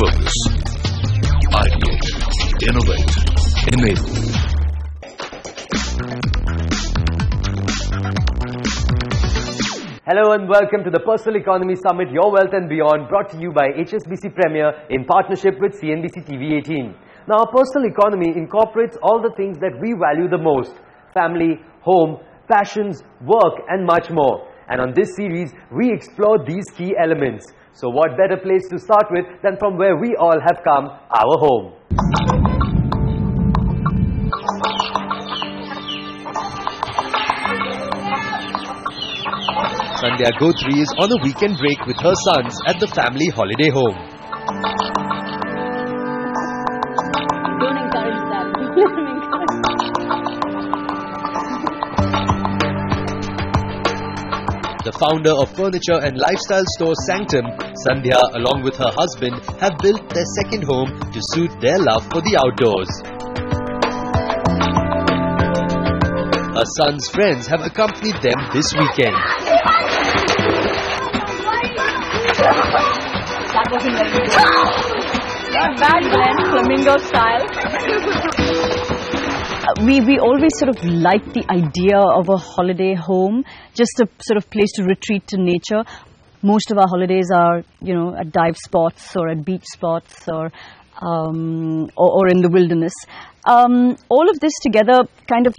Focus. Ideate. Innovate. Enable. Hello and welcome to the Personal Economy Summit, Your Wealth and Beyond, brought to you by HSBC Premier in partnership with CNBC TV 18. Now, our personal economy incorporates all the things that we value the most: family, home, passions, work, and much more. And on this series, we explore these key elements. So what better place to start with than from where we all have come, our home. Sandhya Gotri is on a weekend break with her sons at the family holiday home. Don't encourage that. The founder of furniture and lifestyle store Sanctum, Sandhya, along with her husband, have built their second home to suit their love for the outdoors. Her son's friends have accompanied them this weekend. That wasn't very good. Not bad, Glenn. Flamingo style. We always sort of like the idea of a holiday home, just a sort of place to retreat to nature. Most of our holidays are, you know, at dive spots or at beach spots or in the wilderness. All of this together kind of,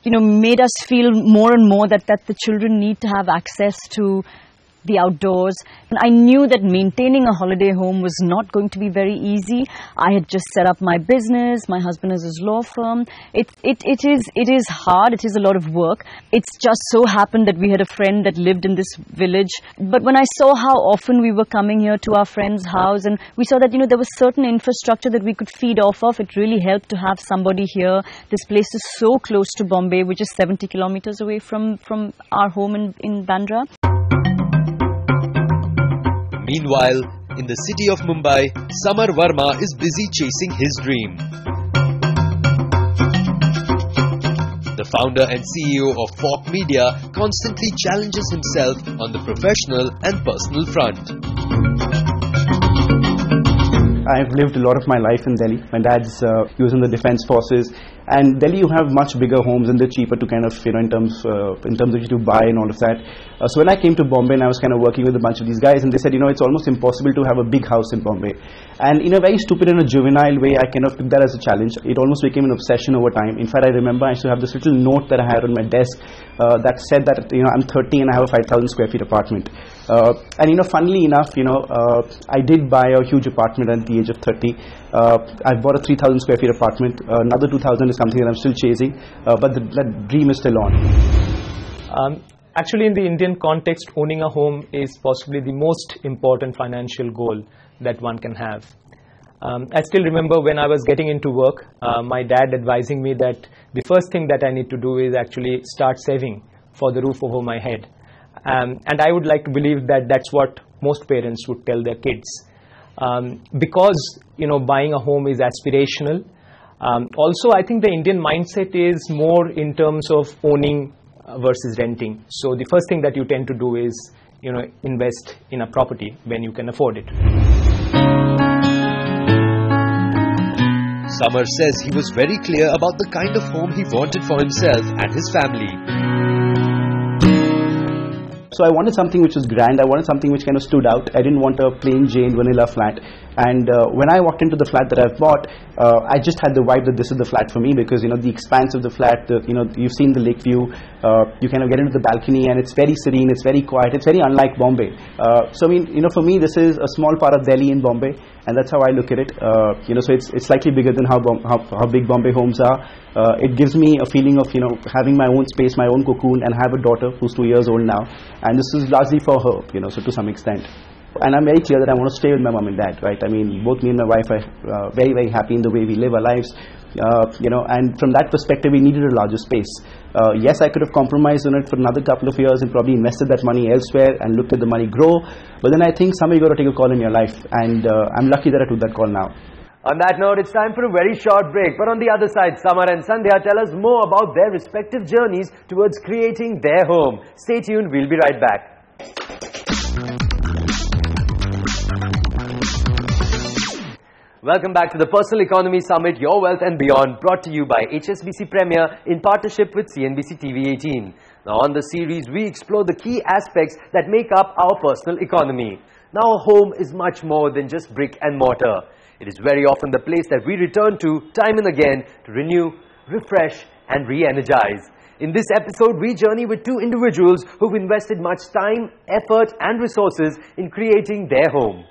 you know, made us feel more and more that the children need to have access to the outdoors. And I knew that maintaining a holiday home was not going to be very easy. I had just set up my business. My husband has his law firm. It is hard. It is a lot of work. It's just so happened that we had a friend that lived in this village. But when I saw how often we were coming here to our friend's house, and we saw that, you know, there was certain infrastructure that we could feed off of, it really helped to have somebody here. This place is so close to Bombay, which is 70 kilometers away from our home in Bandra. Meanwhile, in the city of Mumbai, Samar Verma is busy chasing his dream. The founder and CEO of Fork Media constantly challenges himself on the professional and personal front. I've lived a lot of my life in Delhi. My dad's he was in the defense forces, and Delhi you have much bigger homes and they're cheaper to kind of, you know, in terms of you to buy and all of that. So when I came to Bombay and I was kind of working with a bunch of these guys, and they said, you know, it's almost impossible to have a big house in Bombay. And in a very stupid and a juvenile way, I kind of took that as a challenge. It almost became an obsession over time. In fact, I remember I used to have this little note that I had on my desk that said that, you know, I'm 30 and I have a 5,000 square feet apartment. And, you know, funnily enough, you know, I did buy a huge apartment at the age of 30. I've bought a 3,000 square feet apartment. Another 2,000 is something that I'm still chasing, but that dream is still on. Actually, in the Indian context, owning a home is possibly the most important financial goal that one can have. I still remember when I was getting into work, my dad advising me that the first thing that I need to do is actually start saving for the roof over my head. And I would like to believe that that's what most parents would tell their kids. Because, you know, buying a home is aspirational. Also, I think the Indian mindset is more in terms of owning versus renting. So the first thing that you tend to do is, you know, invest in a property when you can afford it. Samar says he was very clear about the kind of home he wanted for himself and his family. So I wanted something which was grand. I wanted something which kind of stood out. I didn't want a plain Jane vanilla flat. And when I walked into the flat that I've bought, I just had the vibe that this is the flat for me, because, you know, the expanse of the flat, you know, you've seen the lake view. You kind of get into the balcony and it's very serene, it's very quiet, it's very unlike Bombay. So I mean, you know, for me this is a small part of Delhi in Bombay, and that's how I look at it. You know, so it's slightly bigger than how big Bombay homes are. It gives me a feeling of, you know, having my own space, my own cocoon, and have a daughter who's 2 years old now, and this is largely for her, you know, so to some extent. And I'm very clear that I want to stay with my mom and dad, right? I mean, both me and my wife are very, very happy in the way we live our lives, you know, and from that perspective, we needed a larger space. Yes, I could have compromised on it for another couple of years and probably invested that money elsewhere and looked at the money grow. But then I think somewhere you got to take a call in your life, and I'm lucky that I took that call now. On that note, it's time for a very short break. But on the other side, Samar and Sandhya tell us more about their respective journeys towards creating their home. Stay tuned, we'll be right back. Welcome back to the Personal Economy Summit, Your Wealth and Beyond, brought to you by HSBC Premier in partnership with CNBC TV 18. Now on the series, we explore the key aspects that make up our personal economy. Now a home is much more than just brick and mortar. It is very often the place that we return to time and again to renew, refresh and re-energize. In this episode, we journey with two individuals who've invested much time, effort and resources in creating their home.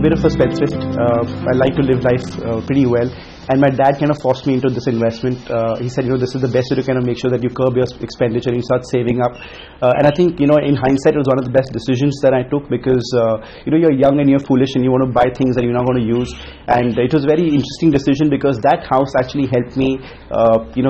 Of a spendthrift. I like to live life pretty well, and my dad kind of forced me into this investment. He said, this is the best way to kind of make sure that you curb your expenditure and you start saving up. And I think, in hindsight, it was one of the best decisions that I took because, you're young and you're foolish and you want to buy things that you're not going to use. And it was a very interesting decision because that house actually helped me,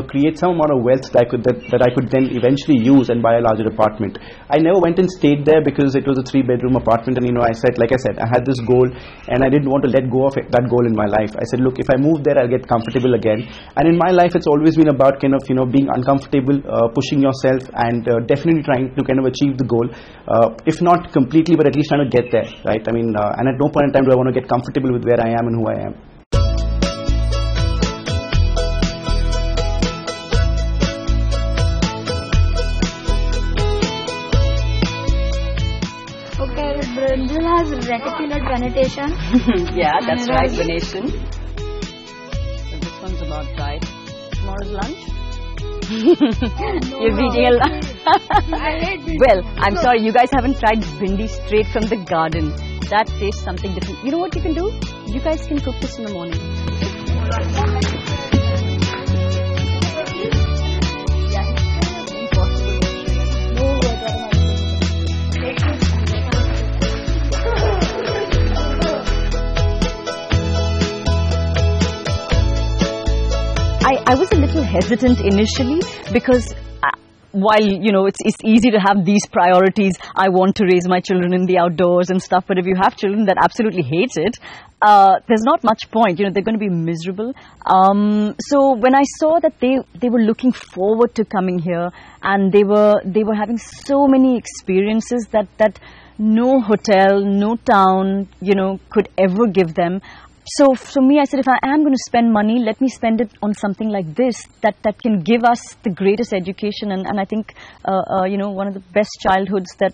create some amount of wealth that I could then eventually use and buy a larger apartment. I never went and stayed there because it was a 3-bedroom apartment, and I had this goal. And I didn't want to let go of that goal in my life. I said, look, if I move there, I'll get comfortable again. And in my life, it's always been about kind of, being uncomfortable, pushing yourself, and definitely trying to kind of achieve the goal. If not completely, but at least trying to get there, right? And at no point in time do I want to get comfortable with where I am and who I am. Brinjal has reticulate venetation. Yeah, that's right, venation. So this one's about right. Tomorrow's lunch? You're eating a lunch. Well, I'm sorry, you guys haven't tried bhindi straight from the garden. That tastes something different. You know what you can do? You guys can cook this in the morning. I was a little hesitant initially because while, it's easy to have these priorities, I want to raise my children in the outdoors and stuff, but if you have children that absolutely hate it, there's not much point, they're going to be miserable. So when I saw that they were looking forward to coming here and they were having so many experiences that no hotel, no town, could ever give them. So for me, I said, if I am going to spend money, let me spend it on something like this that can give us the greatest education and I think, one of the best childhoods that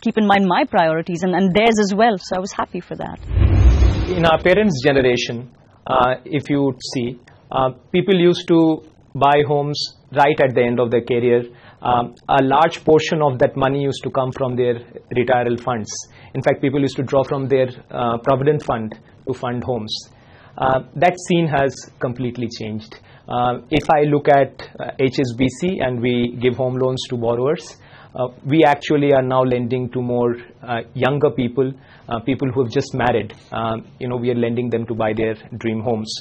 keep in mind my priorities and theirs as well. So I was happy for that. In our parents' generation, if you would see, people used to buy homes right at the end of their career. A large portion of that money used to come from their retirement funds. In fact, people used to draw from their provident fund to fund homes. That scene has completely changed. If I look at HSBC and we give home loans to borrowers, we actually are now lending to more younger people, people who have just married. We are lending them to buy their dream homes.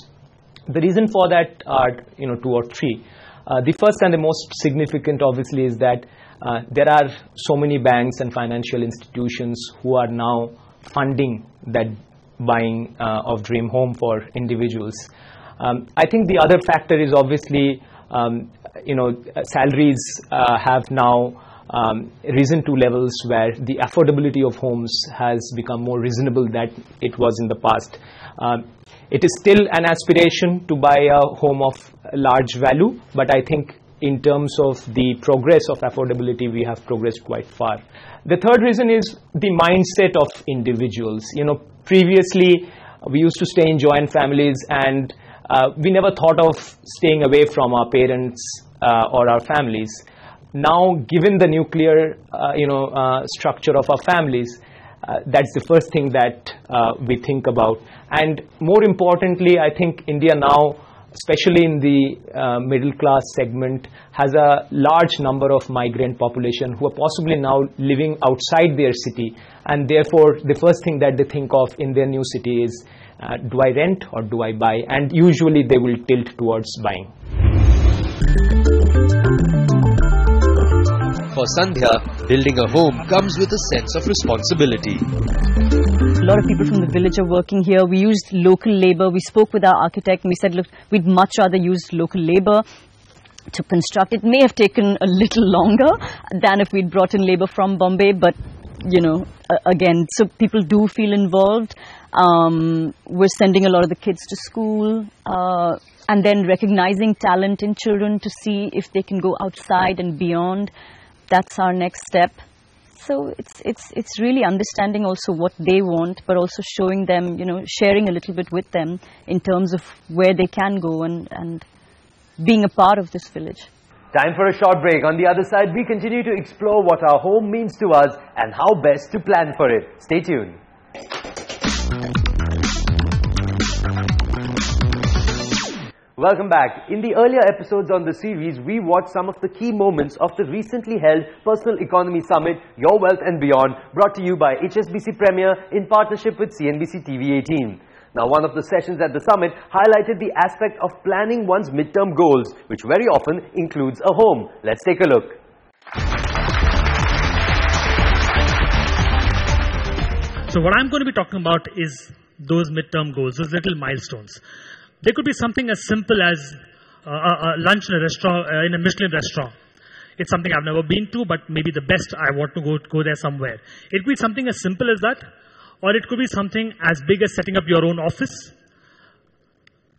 The reason for that are, 2 or 3. The first and the most significant, obviously, is that there are so many banks and financial institutions who are now funding that buying of dream home for individuals. I think the other factor is obviously, salaries have now risen to levels where the affordability of homes has become more reasonable than it was in the past. It is still an aspiration to buy a home of large value, but I think in terms of the progress of affordability, we have progressed quite far. The third reason is the mindset of individuals. Previously, we used to stay in joint families and we never thought of staying away from our parents or our families. Now, given the nuclear, structure of our families, that's the first thing that we think about. And more importantly, I think India now especially in the middle class segment, has a large number of migrant population who are possibly now living outside their city, and therefore the first thing that they think of in their new city is, do I rent or do I buy? And usually they will tilt towards buying. For Sandhya, building a home comes with a sense of responsibility. A lot of people from the village are working here. We used local labor. We spoke with our architect and we said, look, we'd much rather use local labor to construct. It may have taken a little longer than if we'd brought in labor from Bombay, but you know, again, so people do feel involved. We're sending a lot of the kids to school, and then recognizing talent in children to see if they can go outside and beyond. That's our next step. So it's really understanding also what they want, but also showing them, you know, sharing a little bit with them in terms of where they can go and being a part of this village. Time for a short break. On the other side, we continue to explore what our home means to us and how best to plan for it. Stay tuned. Welcome back. In the earlier episodes on the series, we watched some of the key moments of the recently held Personal Economy Summit, Your Wealth and Beyond, brought to you by HSBC Premier in partnership with CNBC TV 18. Now, one of the sessions at the summit highlighted the aspect of planning one's midterm goals, which very often includes a home. Let's take a look. So what I'm going to be talking about is those midterm goals, those little milestones. There could be something as simple as a lunch in a restaurant, in a Michelin restaurant. It's something I've never been to, but maybe the best, I want to go there somewhere. It could be something as simple as that, or it could be something as big as setting up your own office.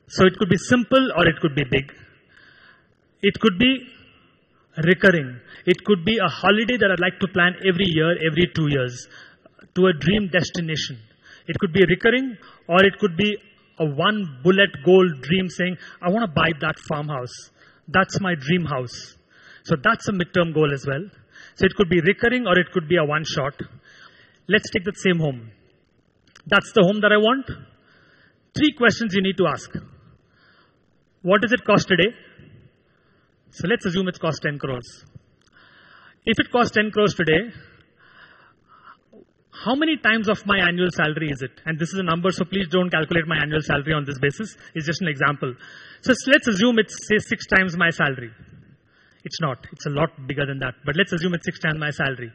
So it could be simple or it could be big. It could be recurring. It could be a holiday that I'd like to plan every year, every 2 years, to a dream destination. It could be recurring, or it could be a one bullet goal dream saying, I want to buy that farmhouse. That's my dream house. So that's a midterm goal as well. So it could be recurring or it could be a one shot. Let's take that same home. That's the home that I want. 3 questions you need to ask. What does it cost today? So let's assume it costs 10 crores. If it costs 10 crores today, how many times of my annual salary is it? And this is a number, so please don't calculate my annual salary on this basis. It's just an example. So let's assume it's, say, 6 times my salary. It's not. It's a lot bigger than that. But let's assume it's 6 times my salary.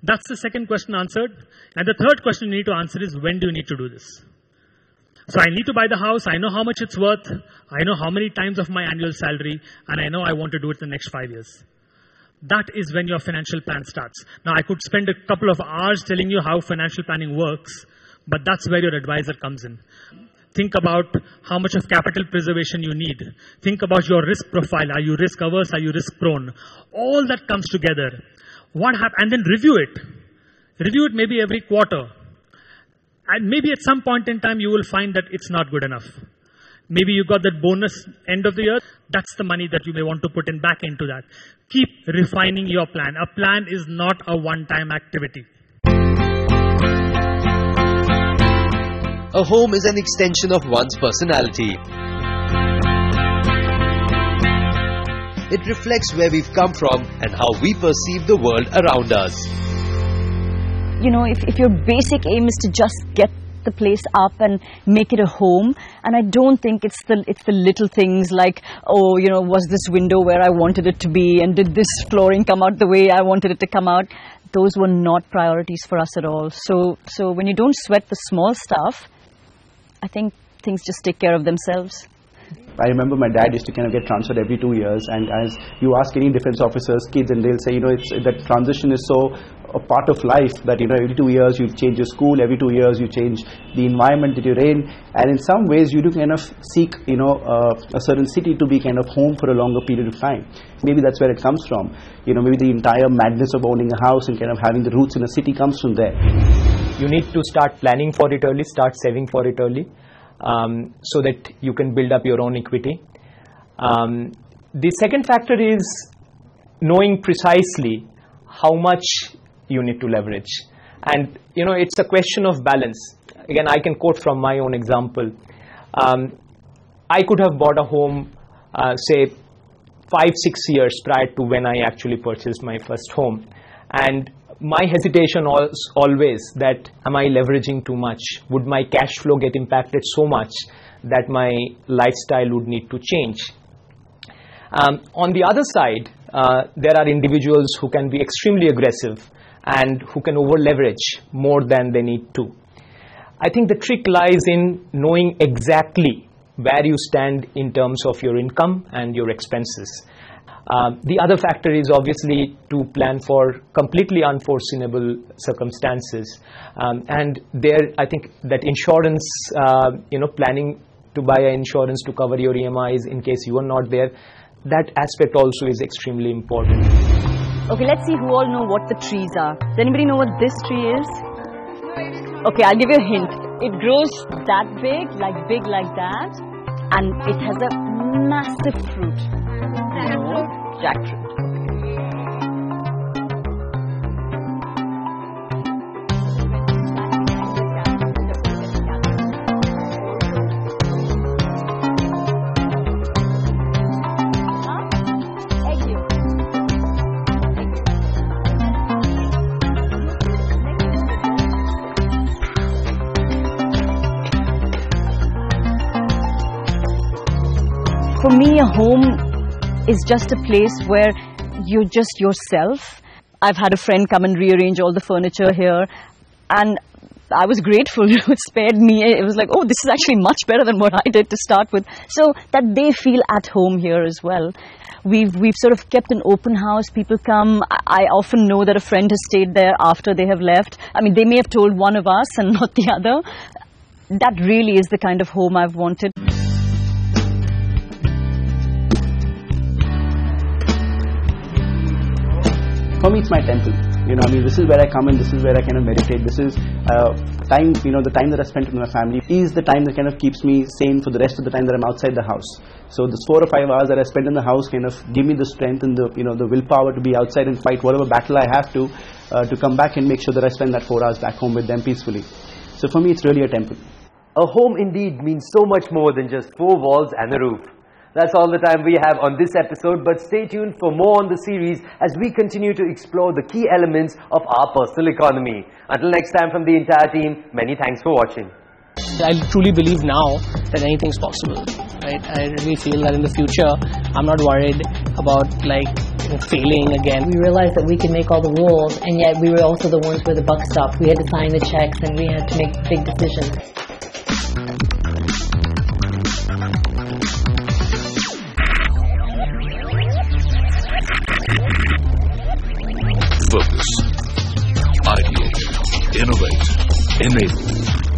That's the second question answered. And the third question you need to answer is, when do you need to do this? So I need to buy the house. I know how much it's worth. I know how many times of my annual salary. And I know I want to do it in the next 5 years. That is when your financial plan starts. Now, I could spend a couple of hours telling you how financial planning works, but that's where your advisor comes in. Think about how much of capital preservation you need. Think about your risk profile. Are you risk averse? Are you risk prone? All that comes together. And then review it. Review it maybe every quarter. And maybe at some point in time, you will find that it's not good enough. Maybe you got that bonus end of the year. That's the money that you may want to put in back into that. Keep refining your plan. A plan is not a one-time activity. A home is an extension of one's personality. It reflects where we've come from and how we perceive the world around us. You know, if your basic aim is to just get the place up and make it a home, and I don't think it's the little things like, oh, you know, was this window where I wanted it to be, and did this flooring come out the way I wanted it to come out? Those were not priorities for us at all. So when you don't sweat the small stuff, I think things just take care of themselves. I remember my dad used to kind of get transferred every 2 years, and as you ask any defense officers, kids, and they'll say, you know, that transition is so a part of life that, you know, every 2 years you change your school, every 2 years you change the environment that you're in, and in some ways you do kind of seek, you know, a certain city to be kind of home for a longer period of time. Maybe that's where it comes from. You know, maybe the entire madness of owning a house and kind of having the roots in a city comes from there. You need to start planning for it early, start saving for it early. So that you can build up your own equity. The second factor is knowing precisely how much you need to leverage. And, you know, it's a question of balance. Again, I can quote from my own example. I I could have bought a home, say, 5-6 years prior to when I actually purchased my first home. And my hesitation was always that, am I leveraging too much? Would my cash flow get impacted so much that my lifestyle would need to change? On the other side, there are individuals who can be extremely aggressive and who can over-leverage more than they need to. I think the trick lies in knowing exactly where you stand in terms of your income and your expenses. The other factor is obviously to plan for completely unforeseeable circumstances. And there, I think that insurance, planning to buy an insurance to cover your EMIs in case you are not there, that aspect also is extremely important. Okay, let's see who all know what the trees are. Does anybody know what this tree is? Okay, I'll give you a hint. It grows that big like that, and it has a massive fruit. No, jackfruit. For me, a home is just a place where you're just yourself. I've had a friend come and rearrange all the furniture here, and I was grateful. It spared me. It was like, oh, this is actually much better than what I did to start with. So that they feel at home here as well. We've sort of kept an open house. People come. I often know that a friend has stayed there after they have left. I mean, they may have told one of us and not the other. That really is the kind of home I've wanted. For me, it's my temple. This is where I come and this is where I kind of meditate. This is time, the time that I spent with my family is the time that kind of keeps me sane for the rest of the time that I'm outside the house. So this 4 or 5 hours that I spend in the house kind of give me the strength and the willpower to be outside and fight whatever battle I have to come back and make sure that I spend that 4 hours back home with them peacefully. So for me, it's really a temple. A home indeed means so much more than just 4 walls and a roof. That's all the time we have on this episode, but stay tuned for more on the series as we continue to explore the key elements of our personal economy. Until next time, from the entire team, many thanks for watching. I truly believe now that anything's possible, right? I really feel that in the future, I'm not worried about failing again. We realized that we could make all the rules, and yet we were also the ones where the buck stopped. We had to sign the checks, and we had to make big decisions. Focus, ideate, innovate, enable.